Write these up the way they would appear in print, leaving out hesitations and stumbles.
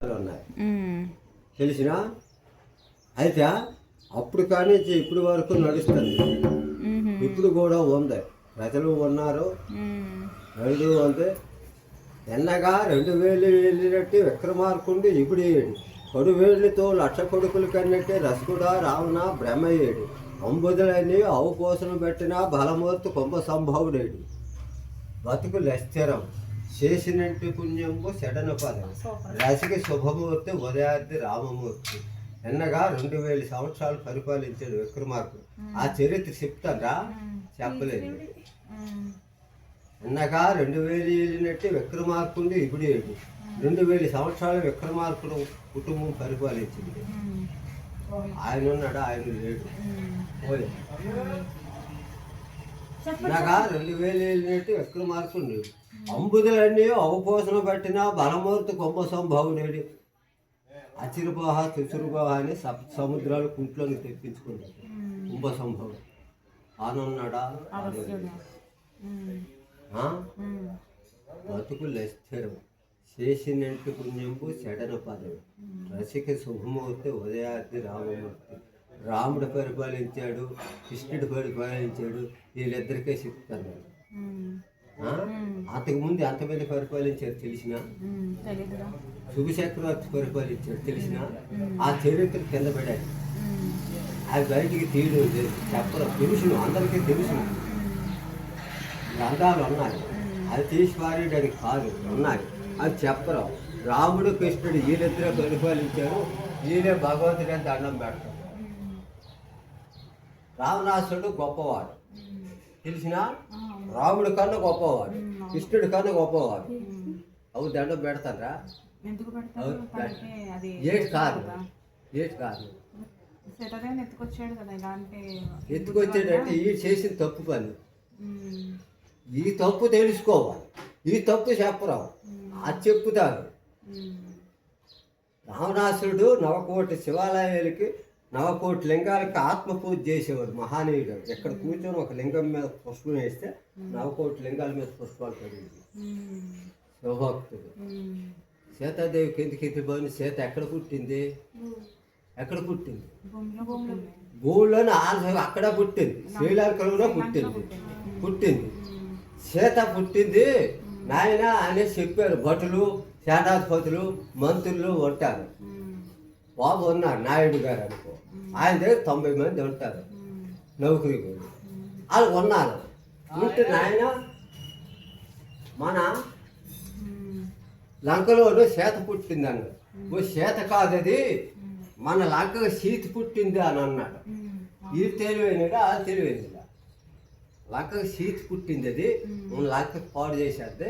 ఉన్నాయి తెలిసిన. అయితే అప్పుడు కానీ ఇప్పుడు వరకు నడుస్తుంది, ఇప్పుడు కూడా ఉంది. ప్రజలు ఉన్నారు రెండు అంతే. ఎన్నగా 2000 వెళ్ళినట్టు విక్రమార్కుండు ఇప్పుడు ఏడు కొడువేళ్ళతో లక్ష కొడుకులు కన్నట్టే రసకుడా రావణ బ్రహ్మయ్యేడు. అంబుదులని అవపోసన పెట్టిన బలమూర్తి కుంభ సంభవుడేడు. బతుకు లస్థిరం చేసినట్టు పుణ్యంబు సెడన పదం రసిక శుభమూర్తి ఉదయార్థి రామమూర్తి. ఎన్నగా 2000 సంవత్సరాలు పరిపాలించాడు విక్రమార్కుడు. ఆ చరిత్ర చెప్తారా? చెప్పలేదు. ఎన్నగా 2000 వెళ్ళినట్టు విక్రమార్కుడు ఇప్పుడు ఏడు 2000 సంవత్సరాలు విక్రమార్కుడు కుటుంబం పరిపాలించింది. ఆయన ఉన్నాడు, ఆయన లేడు. పోలే ఎన్నగా 2000 వెళ్ళినట్టు విక్రమార్కుడు. అంబుదులన్నీ అవపోసన పట్టిన బలమూర్తి కుంభ సంభవుడేడు. అచిరుబాహ తుచురుబాహ అని సముద్రాలు కుంట్లోని తెప్పించుకున్నాడు కుంభ సంభవుడు. ఆనున్నాడా? బతుకు లస్థిరం చేసినట్టు పుణ్యంబు చెడన పదవి రసిక శుభమూర్తి ఉదయార్థి రామమూర్తి. రాముడు పరిపాలించాడు, కృష్ణుడు పరిపాలించాడు. వీళ్ళిద్దరికే చెప్తాను. అంతకుముందు ఎంతమంది పరిపాలించారు తెలిసిన? శుభచక్రవర్తి పరిపాలించాడు తెలిసిన. ఆ చరిత్ర కింద పడాడు. అది బయటికి తీయడం చెప్పడం తెలుసును, అందరికీ తెలుసును. గ్రంథాలు ఉన్నాయి, అది తీసి పారేయడానికి కాదు, ఉన్నాయి, అది చెప్పరు. రాముడు కృష్ణుడు వీళ్ళిద్దరే పరిపాలించారు. వీళ్ళే భగవంతుడే దండం పెడతారు. రావణాసుడు గొప్పవాడు తెలిసిన. రాముడి కన్నా గొప్పవాడు, కృష్ణుడి కన్నా గొప్పవాడు. అవి దండం పెడతారా? ఏటి కాదు, ఏటి కాదు. ఎత్తుకొచ్చాడంటే ఈ చేసిన తప్పు పని. ఈ తప్పు తెలుసుకోవాలి, ఈ తప్పు చెప్పరావు, అది చెప్పుతారు. రావణాసురుడు 9 శివాలయాలకి 9 లింగాలకి ఆత్మపూజ చేసేవాడు మహానీయుడు. ఎక్కడ కూర్చొని ఒక లింగం మీద పుష్పం వేస్తే 9 లింగాల మీద పుష్పాలు పడింది. శివభక్తుడు. సీతాదేవి కిందికి పోయిన సీత ఎక్కడ పుట్టింది? ఎక్కడ పుట్టింది? భూమిలోనే అక్కడ పుట్టింది. శ్రీలంకలో పుట్టింది. సీత పుట్టింది నాయన అని చెప్పారు భటులు, సేనాధిపతులు, మంత్రులు ఉంటారు. బాబు ఉన్నారు నాయుడు గారు అనుకో, ఆయన దగ్గర 90 మంది ఉంటారు నౌకరీ కూడా. వాళ్ళు ఉన్నారు. ఉంటే నాయన మన లంకలోనూ సీత పుట్టింది అన్నాడు. ఓ సీత కాదది, మన లంకగా సీత పుట్టింది అని అన్నాడు. ఇది తెలివైనగా అది తెలివైనగా. లంకకు సీత పుట్టింది, అది మన లంకకు పాడు చేసేది,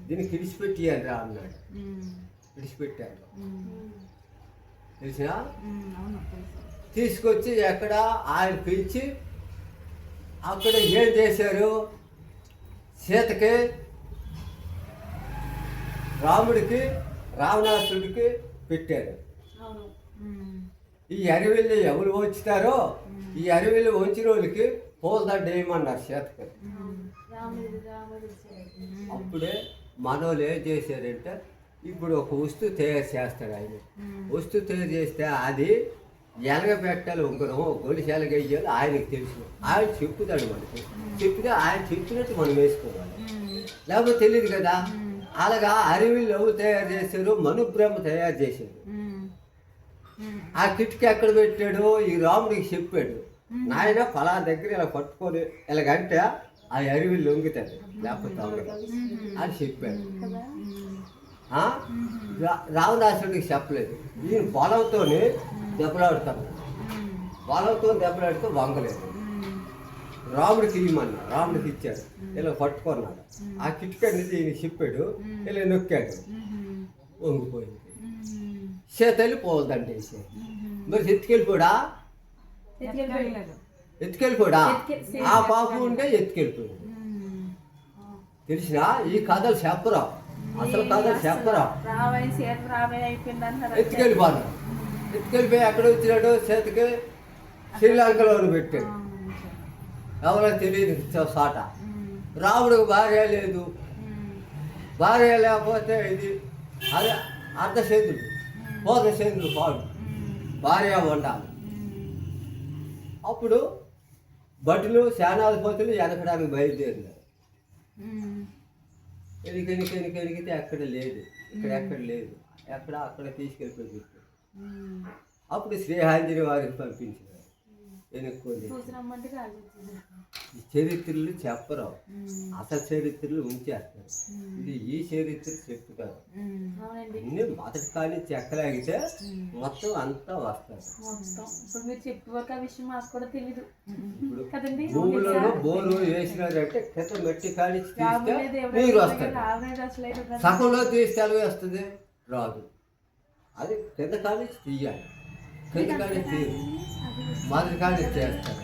దీన్ని విడిచిపెట్టియాలి రా అన్నాడు. విడిచిపెట్టాడు తెలిసిన. తీసుకొచ్చి ఎక్కడ ఆయన పిలిచి అక్కడ ఏం చేశారు? సీతకి, రాముడికి, రావణాసుడికి పెట్టారు. ఈ అడవిలో ఎవరు వంచుతారో ఈ అడవిలో వంచిన వాళ్ళకి పూలదండ వేయమన్నారు సీతకి. అప్పుడే మనోళ్ళు ఏం చేశారంటే, ఇప్పుడు ఒక వస్తువు తయారు చేస్తాడు ఆయన. వస్తువు తయారు చేస్తే అది ఎలగ పెట్టాలి, ఉంగరం గొలుసు ఎలగ వేయాలి, ఆయనకి తెలుసు. ఆయన చెప్పుతాడు మనకి. చెప్తే ఆయన చెప్పినట్టు మనం వేసుకోవాలి, లేకపోతే తెలియదు కదా. అలాగా అడవిలో ఎవరు తయారు చేశారు? మనుబ్రహ్మ తయారు చేశాడు. ఆ కిటికీ ఎక్కడ పెట్టాడు? ఈ రాముడికి చెప్పాడు, నాయన ఫలా దగ్గర ఇలా పట్టుకొని ఇలాగంటే ఆ అడవిలో లొంగుతాడు, లేకపోతే అని చెప్పాడు. రావణాసుడికి చెప్పలేదు. ఈయన పొలంతో దెబ్బలాడుతాడు. పొలంతో దెబ్బలాడితే వంగలేదు. రాముడికి ఇవ్వమన్నా, రాముడికి ఇచ్చాడు. ఇలా పట్టుకున్నాడు. ఆ కిటికీ నుంచి ఈయన చెప్పాడు, ఇలా నొక్కాడు, వంగిపోయింది. చేతలు పోవద్దండి వేసి. మరి ఎత్తుకెళ్ళిపోడా? ఎత్తుకెళ్ళిపోడా? ఆ పాపం ఉంటే ఎత్తుకెళ్ళిపోయింది. తెలిసిన. ఈ కథలు చెప్పరా, అసలు కథలు చెప్పరా. ఎత్తుకెళ్ళిపోను. ఎత్తుకెళ్ళిపోయి ఎక్కడ వచ్చినాడు? చేతికి శ్రీలంకలో పెట్టాడు. ఎవరో తెలియదు సాట. రాముడికి భార్య లేదు. భార్య లేకపోతే ఇది అదే అర్ధశేతుడు. పోతసేంద్రుడు పాడు భార్య ఉండాలి. అప్పుడు భటులు సేనాధిపతులు వెనకడానికి బయలుదేరినారు. ఎనికితే ఎక్కడ లేదు, ఎక్కడ లేదు, అక్కడ తీసుకెళ్ళిపోయి పెట్టారు. అప్పుడు శ్రీహాంజని వారికి పంపించారు. వెనుక్కోండి ఈ చరిత్రలు చెప్పరు, అసలు చరిత్రలు ఉంచేస్తారు. ఇది ఈ చరిత్ర చెప్తారు. అన్ని మొదటి కానీ చెక్కలాగితే మొత్తం అంతా వస్తారు. ఇప్పుడు భూములలో బోరు వేసినారంటే క్రితం మెట్టి కానీ తీస్తే నీరు వస్తుంది. సగంలో తీస్తే ఎలా వస్తుంది? రాదు. అది కింద కానీ తీయాలి, కింద కానీ తీరు మొదటి కానీ చేస్తారు.